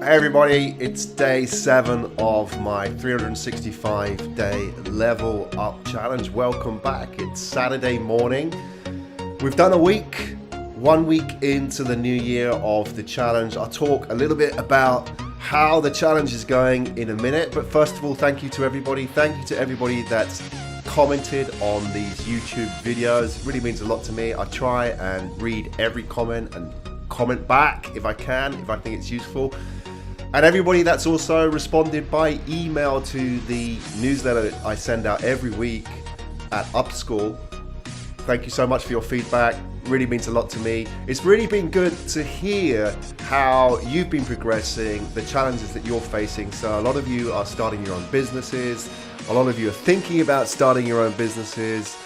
Hey everybody, it's day 7 of my 365-day Level Up Challenge. Welcome back. It's Saturday morning. We've done a week, 1 week into the new year of the challenge. I'll talk a little bit about how the challenge is going in a minute. But first of all, thank you to everybody. Thank you to everybody that's commented on these YouTube videos. It really means a lot to me. I try and read every comment and comment back if I can, if I think it's useful. And everybody that's also responded by email to the newsletter I send out every week at Up.School. Thank you so much for your feedback. Really means a lot to me. It's really been good to hear how you've been progressing, the challenges that you're facing. So a lot of you are starting your own businesses. A lot of you are thinking about starting your own businesses.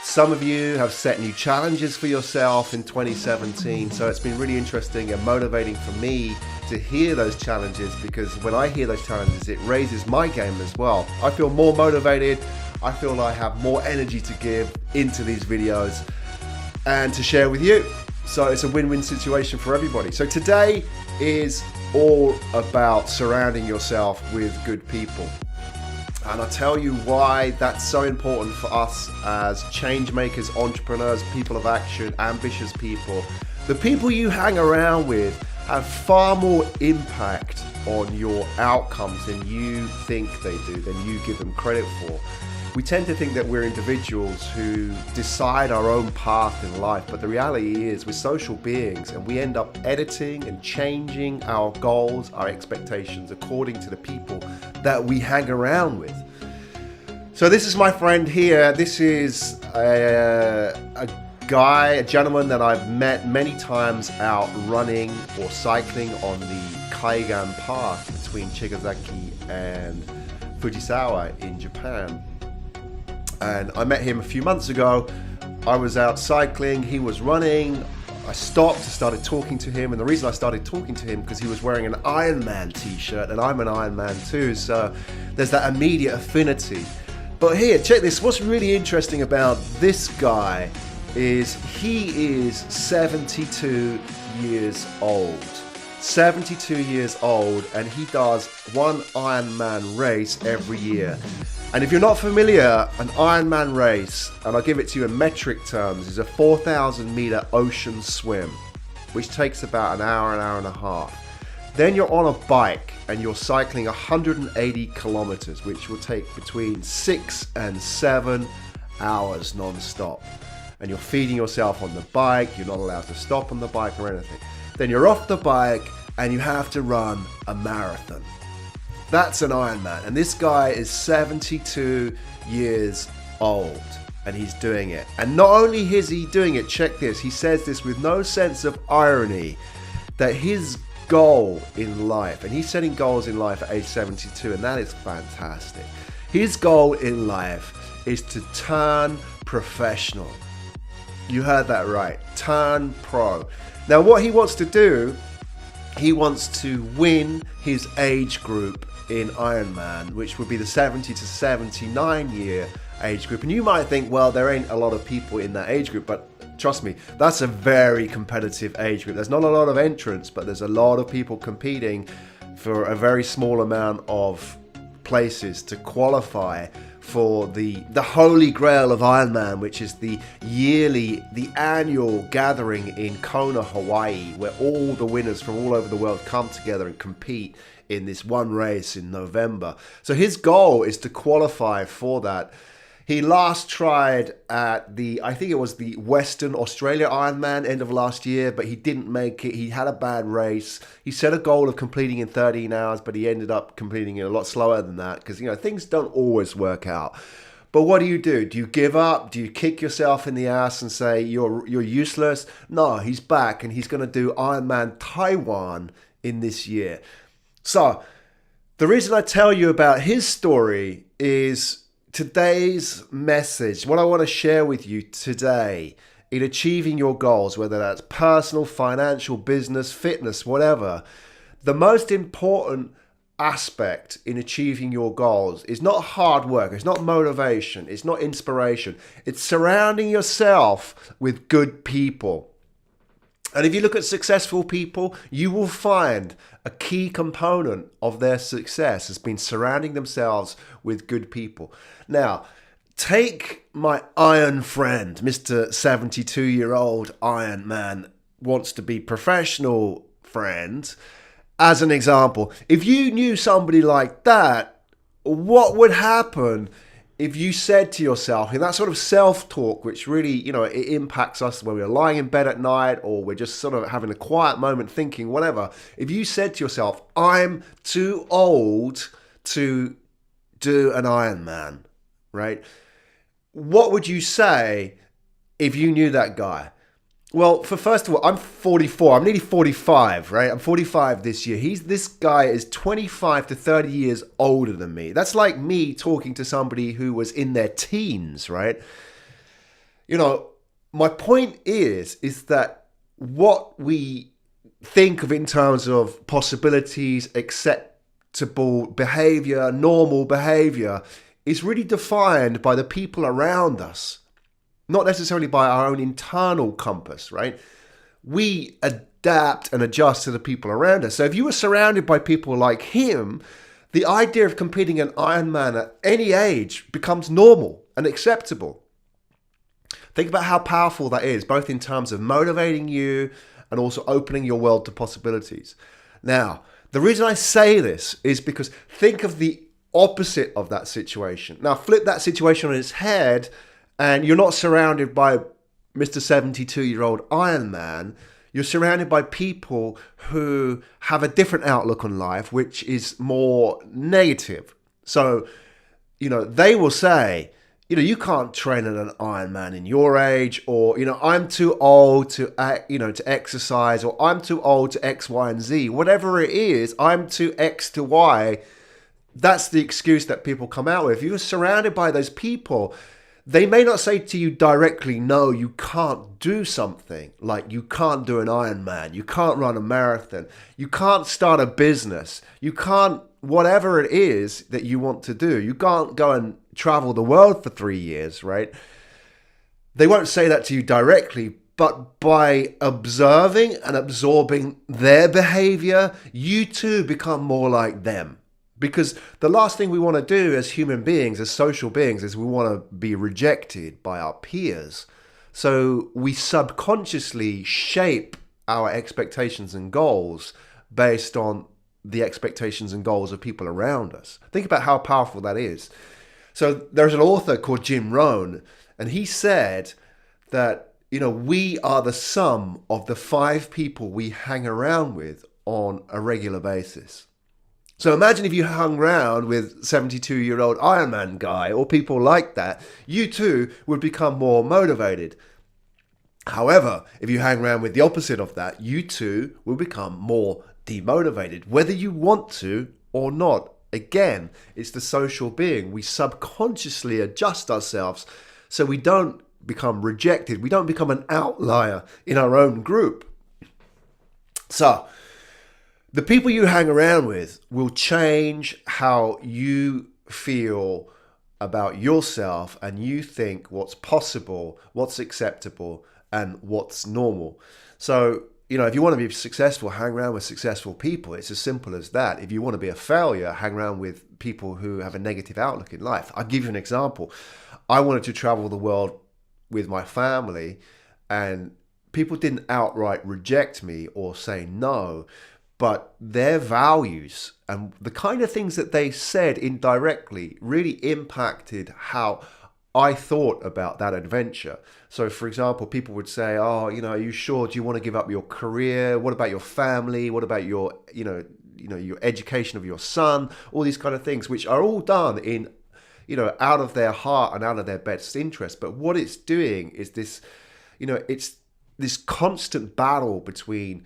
Some of you have set new challenges for yourself in 2017. So it's been really interesting and motivating for me to hear those challenges, because when I hear those challenges, it raises my game as well. I feel more motivated. I feel I have more energy to give into these videos and to share with you. So it's a win-win situation for everybody. So today is all about surrounding yourself with good people. And I'll tell you why that's so important for us as change makers, entrepreneurs, people of action, ambitious people. The people you hang around with have far more impact on your outcomes than you think they do, than you give them credit for. We tend to think that we're individuals who decide our own path in life, but the reality is we're social beings and we end up editing and changing our goals, our expectations according to the people that we hang around with. So this is my friend here. This is a gentleman that I've met many times out running or cycling on the Kaigan path between Chigasaki and Fujisawa in Japan. And I met him a few months ago. I was out cycling, he was running. I stopped, started talking to him, and the reason I started talking to him because he was wearing an Ironman t-shirt, and I'm an Ironman too, so there's that immediate affinity. But here, check this, what's really interesting about this guy is he is 72 years old. 72 years old, and he does one Ironman race every year. And if you're not familiar, an Ironman race, and I'll give it to you in metric terms, is a 4,000 meter ocean swim, which takes about an hour and a half. Then you're on a bike and you're cycling 180 kilometers, which will take between 6 and 7 hours non-stop. And you're feeding yourself on the bike, you're not allowed to stop on the bike or anything. Then you're off the bike and you have to run a marathon. That's an Ironman, and this guy is 72 years old, and he's doing it. And not only is he doing it, check this, he says this with no sense of irony, that his goal in life, and he's setting goals in life at age 72, and that is fantastic. His goal in life is to turn professional. You heard that right, turn pro. Now what he wants to do, he wants to win his age group in Ironman, which would be the 70 to 79 year age group. And you might think, well, there ain't a lot of people in that age group, but trust me, that's a very competitive age group. There's not a lot of entrants, but there's a lot of people competing for a very small amount of places to qualify for the holy grail of Ironman, which is the annual gathering in Kona, Hawaii, where all the winners from all over the world come together and compete in this one race in November. So his goal is to qualify for that. He last tried at I think it was the Western Australia Ironman end of last year, but he didn't make it. He had a bad race. He set a goal of completing in 13 hours, but he ended up completing it a lot slower than that because, things don't always work out. But what do? Do you give up? Do you kick yourself in the ass and say you're useless? No, he's back and he's going to do Ironman Taiwan in this year. So the reason I tell you about his story is today's message, what I want to share with you today in achieving your goals, whether that's personal, financial, business, fitness, whatever. The most important aspect in achieving your goals is not hard work, it's not motivation, it's not inspiration. It's surrounding yourself with good people. And if you look at successful people, you will find a key component of their success has been surrounding themselves with good people. Now, take my iron friend, Mr. 72-year-old Iron Man, wants to be professional friend, as an example. If you knew somebody like that, what would happen if you said to yourself, in that sort of self-talk, which really, it impacts us when we're lying in bed at night or we're just sort of having a quiet moment thinking, whatever. If you said to yourself, I'm too old to do an Ironman, right? What would you say if you knew that guy? Well, first of all, I'm 44. I'm nearly 45, right? I'm 45 this year. This guy is 25 to 30 years older than me. That's like me talking to somebody who was in their teens, right? My point is that what we think of in terms of possibilities, acceptable behavior, normal behavior, is really defined by the people around us. Not necessarily by our own internal compass, right? We adapt and adjust to the people around us. So if you were surrounded by people like him, the idea of completing an Ironman at any age becomes normal and acceptable. Think about how powerful that is, both in terms of motivating you and also opening your world to possibilities. Now, the reason I say this is because think of the opposite of that situation. Now, flip that situation on its head, and you're not surrounded by Mr. 72-year-old Iron Man. You're surrounded by people who have a different outlook on life, which is more negative. So, they will say, you can't train at an Ironman in your age, or, I'm too old to exercise, or I'm too old to X, Y, and Z. Whatever it is, I'm too X to Y. That's the excuse that people come out with. If you're surrounded by those people, they may not say to you directly, no, you can't do something. Like you can't do an Ironman, you can't run a marathon, you can't start a business, you can't, whatever it is that you want to do, you can't go and travel the world for 3 years, right? They won't say that to you directly, but by observing and absorbing their behavior, you too become more like them. Because the last thing we want to do as human beings, as social beings, is we want to be rejected by our peers. So we subconsciously shape our expectations and goals based on the expectations and goals of people around us. Think about how powerful that is. So there's an author called Jim Rohn, and he said that, we are the sum of the 5 people we hang around with on a regular basis. So imagine if you hung around with 72-year-old Ironman guy or people like that, you too would become more motivated. However, if you hang around with the opposite of that, you too will become more demotivated, whether you want to or not. Again, it's the social being. We subconsciously adjust ourselves so we don't become rejected. We don't become an outlier in our own group. So, the people you hang around with will change how you feel about yourself and you think what's possible, what's acceptable, and what's normal. So, if you want to be successful, hang around with successful people. It's as simple as that. If you want to be a failure, hang around with people who have a negative outlook in life. I'll give you an example. I wanted to travel the world with my family, and people didn't outright reject me or say no. But their values and the kind of things that they said indirectly really impacted how I thought about that adventure. So, for example, people would say, "Oh, are you sure? Do you want to give up your career? What about your family? What about your, your education of your son?" All these kind of things, which are all done in, out of their heart and out of their best interest. But what it's doing is this, it's this constant battle between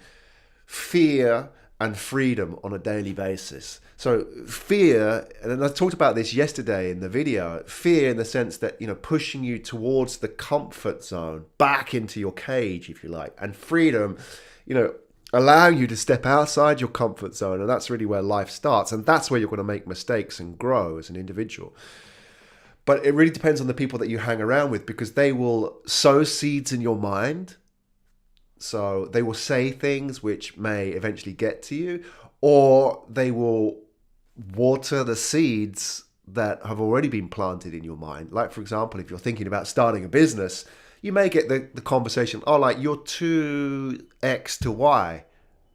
fear and freedom on a daily basis. So fear, and I talked about this yesterday in the video, fear in the sense that, pushing you towards the comfort zone, back into your cage, if you like, and freedom, allowing you to step outside your comfort zone. And that's really where life starts. And that's where you're going to make mistakes and grow as an individual. But it really depends on the people that you hang around with, because they will sow seeds in your mind So they will say things which may eventually get to you, or they will water the seeds that have already been planted in your mind. Like, for example, if you're thinking about starting a business, you may get the conversation, oh, like, you're too X to Y,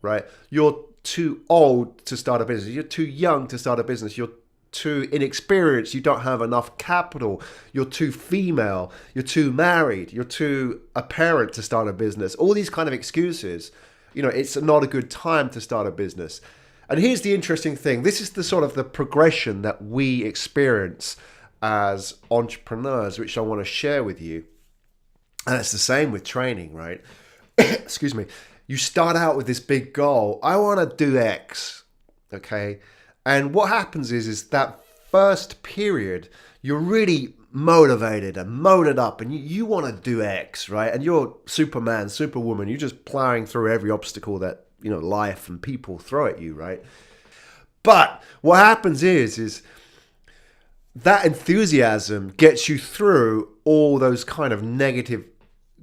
right? You're too old to start a business. You're too young to start a business. You're too inexperienced. You don't have enough capital. You're too female. You're too married. You're too a parent to start a business. All these kind of excuses. It's not a good time to start a business. And here's the interesting thing. This is the sort of the progression that we experience as entrepreneurs, which I want to share with you. And it's the same with training, right? Excuse me. You start out with this big goal. I want to do X, okay? And what happens is that first period, you're really motivated and motored up, and you want to do X, right? And you're Superman, Superwoman. You're just plowing through every obstacle that, life and people throw at you, right? But what happens is that enthusiasm gets you through all those kind of negative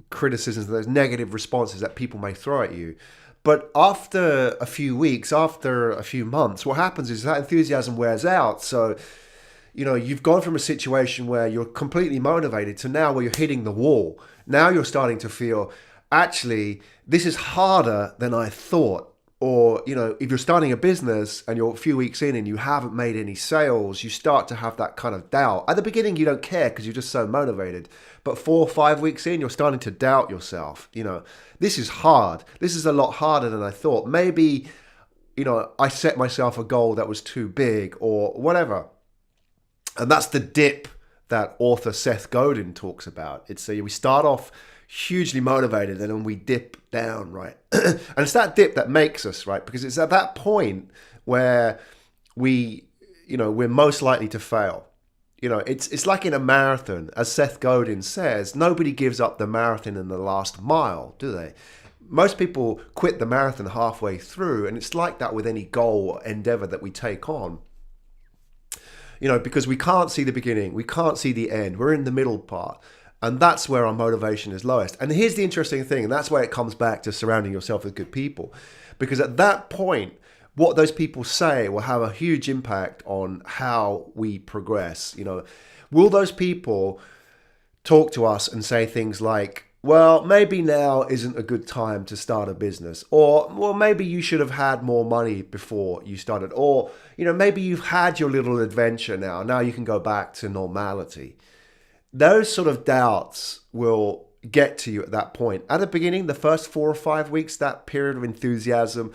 criticisms, those negative responses that people may throw at you. But after a few weeks, after a few months, what happens is that enthusiasm wears out. So, you've gone from a situation where you're completely motivated to now where you're hitting the wall. Now you're starting to feel, actually, this is harder than I thought. Or, if you're starting a business and you're a few weeks in and you haven't made any sales, you start to have that kind of doubt. At the beginning, you don't care because you're just so motivated. But 4 or 5 weeks in, you're starting to doubt yourself. This is hard. This is a lot harder than I thought. Maybe, I set myself a goal that was too big or whatever. And that's the dip that author Seth Godin talks about. It's we start off hugely motivated and then we dip down, right? And it's that dip that makes us, right? Because it's at that point where we're most likely to fail. It's like in a marathon, as Seth Godin says, nobody gives up the marathon in the last mile, do they? Most people quit the marathon halfway through, and it's like that with any goal or endeavor that we take on. Because we can't see the beginning, we can't see the end, we're in the middle part. And that's where our motivation is lowest. And here's the interesting thing, and that's where it comes back to surrounding yourself with good people. Because at that point, what those people say will have a huge impact on how we progress. Will those people talk to us and say things like, well, maybe now isn't a good time to start a business, or, well, maybe you should have had more money before you started, or, maybe you've had your little adventure now you can go back to normality. Those sort of doubts will get to you at that point. At the beginning, the first 4 or 5 weeks, that period of enthusiasm,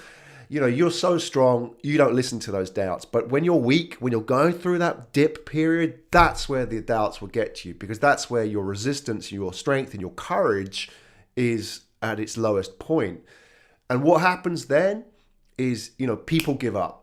you're so strong, you don't listen to those doubts. But when you're weak, when you're going through that dip period, that's where the doubts will get to you, because that's where your resistance, your strength, and your courage is at its lowest point. And what happens then is, people give up.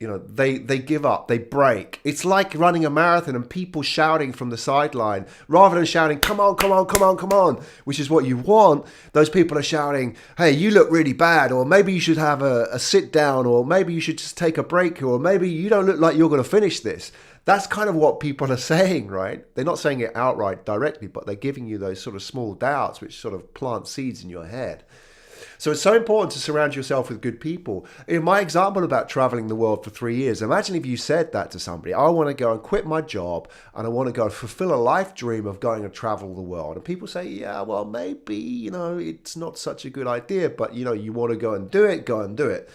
They give up, they break. It's like running a marathon and people shouting from the sideline, rather than shouting, come on, come on, come on, come on, which is what you want. Those people are shouting, hey, you look really bad, or maybe you should have a sit down, or maybe you should just take a break, or maybe you don't look like you're going to finish this. That's kind of what people are saying, right? They're not saying it outright directly, but they're giving you those sort of small doubts, which sort of plant seeds in your head. So it's so important to surround yourself with good people. In my example about traveling the world for 3 years, imagine if you said that to somebody, I want to go and quit my job and I want to go and fulfill a life dream of going and travel the world. And people say, yeah, well, maybe, it's not such a good idea, but, you want to go and do it, go and do it.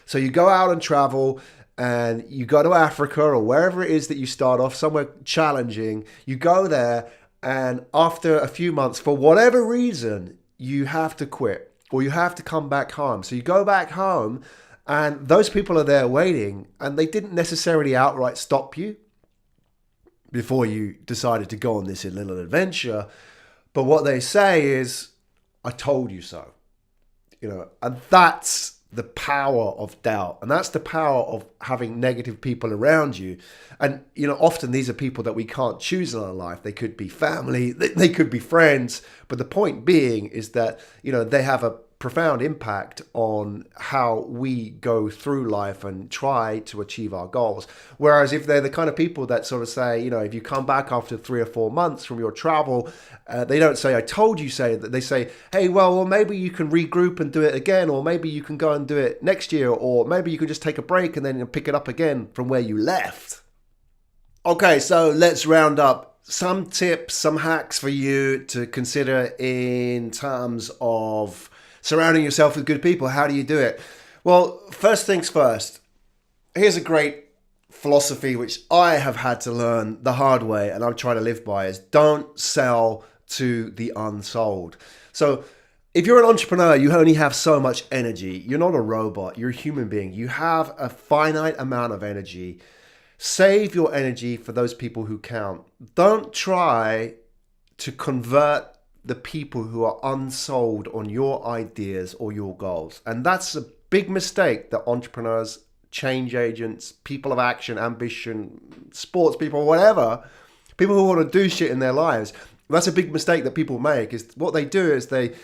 So you go out and travel and you go to Africa or wherever it is that you start off, somewhere challenging. You go there and after a few months, for whatever reason, you have to quit. Or you have to come back home. So you go back home and those people are there waiting, and they didn't necessarily outright stop you before you decided to go on this little adventure. But what they say is, I told you so. And that's the power of doubt. And that's the power of having negative people around you. And, often these are people that we can't choose in our life. They could be family, they could be friends. But the point being is that, they have a profound impact on how we go through life and try to achieve our goals. Whereas if they're the kind of people that sort of say, if you come back after 3 or 4 months from your travel, they don't say, I told you, that they say, hey, well, maybe you can regroup and do it again, or maybe you can go and do it next year, or maybe you can just take a break and then pick it up again from where you left. Okay, so let's round up some tips, some hacks for you to consider in terms of surrounding yourself with good people. How do you do it? Well, first things first, here's a great philosophy which I have had to learn the hard way and I'm trying to live by, is don't sell to the unsold. So if you're an entrepreneur, you only have so much energy. You're not a robot, you're a human being. You have a finite amount of energy. Save your energy for those people who count. Don't try to convert the people who are unsold on your ideas or your goals. And that's a big mistake that entrepreneurs, change agents, people of action, ambition, sports people, whatever, people who want to do shit in their lives, that's a big mistake that people make. Is what they do is they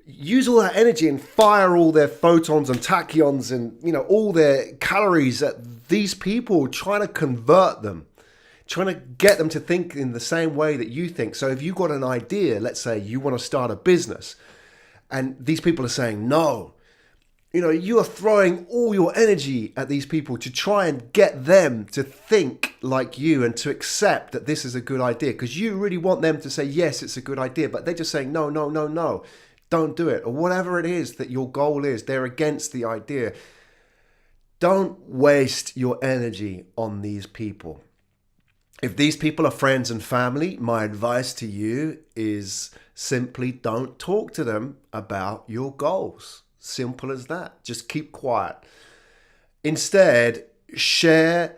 use all that energy and fire all their photons and tachyons and all their calories at these people, trying to convert them, trying to get them to think in the same way that you think. So if you've got an idea, let's say you want to start a business, and these people are saying no, you are throwing all your energy at these people to try and get them to think like you and to accept that this is a good idea, because you really want them to say, yes, it's a good idea, but they're just saying, no, no, no, no, don't do it. Or whatever it is that your goal is, they're against the idea. Don't waste your energy on these people. If these people are friends and family, my advice to you is simply don't talk to them about your goals. Simple as that. Just keep quiet. Instead, share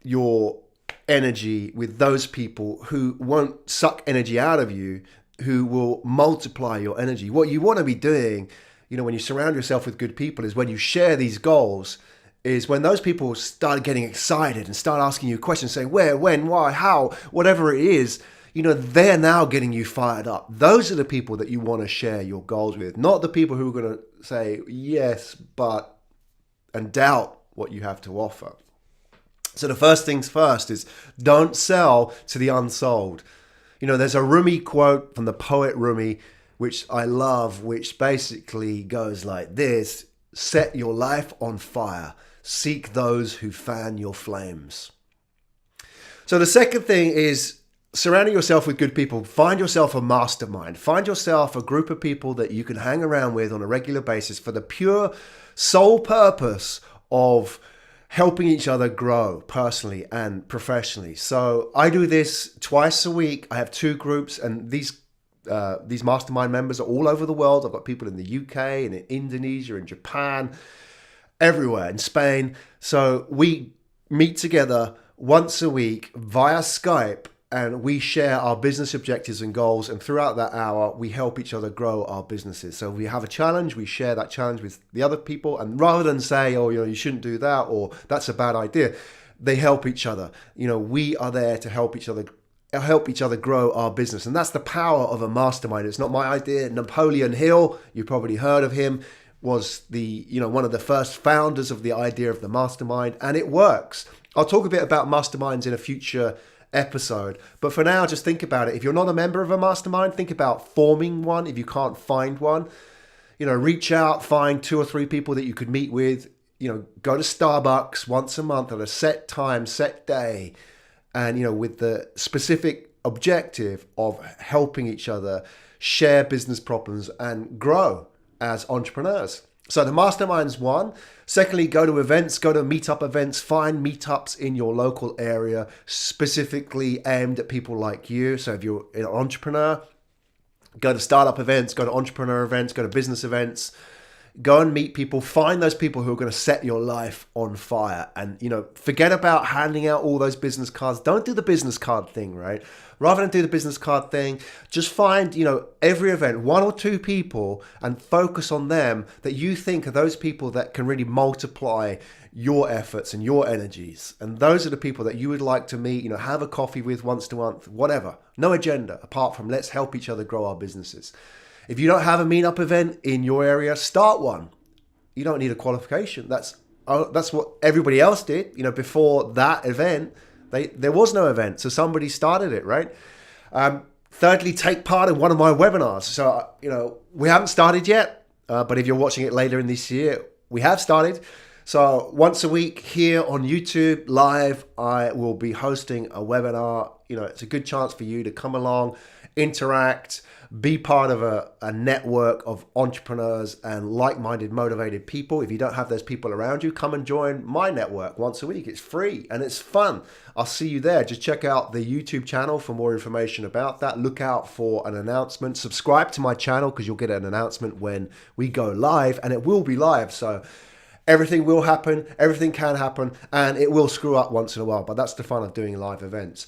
your energy with those people who won't suck energy out of you, who will multiply your energy. What you want to be doing, when you surround yourself with good people, is when you share these goals, is when those people start getting excited and start asking you questions, saying where, when, why, how, whatever it is, they're now getting you fired up. Those are the people that you want to share your goals with, not the people who are going to say yes, but, and doubt what you have to offer. So the first things first is don't sell to the unsold. There's a Rumi quote from the poet Rumi, which I love, which basically goes like this: set your life on fire, seek those who fan your flames. So the second thing is surrounding yourself with good people. Find yourself a mastermind. Find yourself a group of people that you can hang around with on a regular basis for the pure sole purpose of helping each other grow personally and professionally. So I do this twice a week. I have 2 groups, and these mastermind members are all over the world. I've got people in the UK and in Indonesia and Japan, everywhere, in Spain. So we meet together once a week via Skype, and we share our business objectives and goals. And throughout that hour, we help each other grow our businesses. So we have a challenge, we share that challenge with the other people. And rather than say, oh, you shouldn't do that, or that's a bad idea, they help each other. We are there to help each other grow our business. And that's the power of a mastermind. It's not my idea. Napoleon Hill, you've probably heard of him, was one of the first founders of the idea of the mastermind, and it works. I'll talk a bit about masterminds in a future episode, but for now, just think about it. If you're not a member of a mastermind, think about forming one. If you can't find one, reach out, find 2 or 3 people that you could meet with. Go to Starbucks once a month at a set time, set day, and with the specific objective of helping each other share business problems and grow as entrepreneurs. So the mastermind's one. Secondly, go to events, go to meetup events, find meetups in your local area specifically aimed at people like you. So if you're an entrepreneur, go to startup events, go to entrepreneur events, go to business events, go and meet people, find those people who are going to set your life on fire. And, forget about handing out all those business cards. Don't do the business card thing, right? Rather than do the business card thing, just find, every event, 1 or 2 people, and focus on them that you think are those people that can really multiply your efforts and your energies. And those are the people that you would like to meet, have a coffee with once a month, whatever. No agenda apart from let's help each other grow our businesses. If you don't have a meetup event in your area, start one. You don't need a qualification. That's what everybody else did. Before that event, there was no event, so somebody started it, right? Thirdly, take part in one of my webinars. So, we haven't started yet, but if you're watching it later in this year, we have started. So once a week here on YouTube live, I will be hosting a webinar. It's a good chance for you to come along, interact, be part of a network of entrepreneurs and like-minded, motivated people. If you don't have those people around you, come and join my network once a week. It's free and it's fun. I'll see you there. Just check out the YouTube channel for more information about that. Look out for an announcement. Subscribe to my channel because you'll get an announcement when we go live, and it will be live. So everything will happen, everything can happen, and it will screw up once in a while, but that's the fun of doing live events.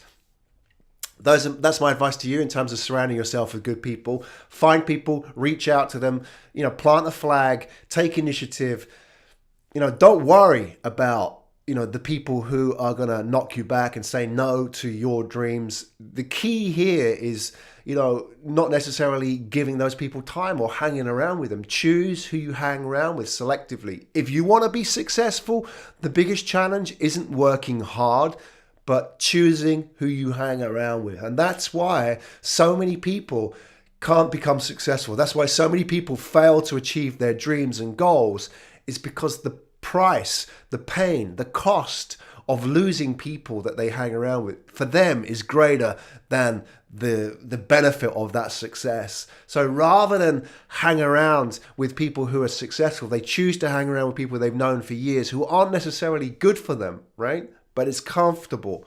That's my advice to you in terms of surrounding yourself with good people. Find people, reach out to them, plant a flag, take initiative. Don't worry about, the people who are going to knock you back and say no to your dreams. The key here is, not necessarily giving those people time or hanging around with them. Choose who you hang around with selectively. If you want to be successful, the biggest challenge isn't working hard, but choosing who you hang around with. And that's why so many people can't become successful. That's why so many people fail to achieve their dreams and goals, is because the price, the pain, the cost of losing people that they hang around with for them is greater than the benefit of that success. So rather than hang around with people who are successful, they choose to hang around with people they've known for years who aren't necessarily good for them, right? But it's comfortable.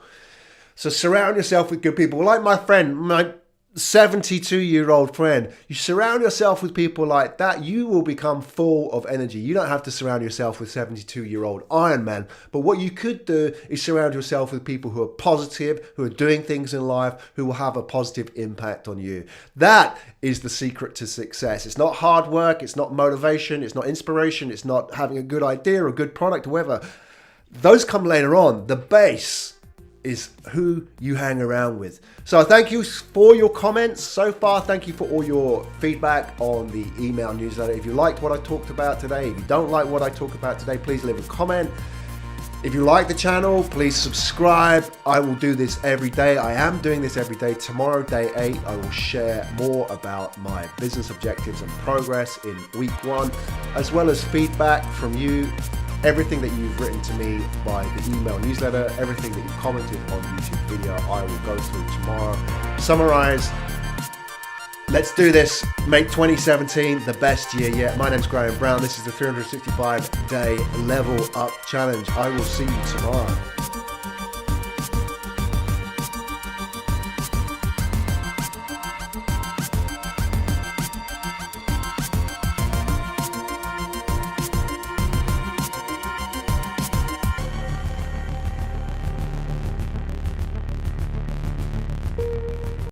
So surround yourself with good people. Like my friend, my 72-year-old friend, you surround yourself with people like that, you will become full of energy. You don't have to surround yourself with 72-year-old Ironman, but what you could do is surround yourself with people who are positive, who are doing things in life, who will have a positive impact on you. That is the secret to success. It's not hard work, it's not motivation, it's not inspiration, it's not having a good idea or a good product or whatever. Those come later on. The base is who you hang around with. So thank you for your comments so far. Thank you for all your feedback on the email newsletter. If you liked what I talked about today, if you don't like what I talk about today, please leave a comment. If you like the channel, please subscribe. I will do this every day. I am doing this every day. Tomorrow, day 8, I will share more about my business objectives and progress in week 1, as well as feedback from you. Everything that you've written to me by the email newsletter, everything that you've commented on YouTube video, I will go through tomorrow. Summarize. Let's do this. Make 2017 the best year yet. My name's Graham Brown. This is the 365-day Level Up Challenge. I will see you tomorrow.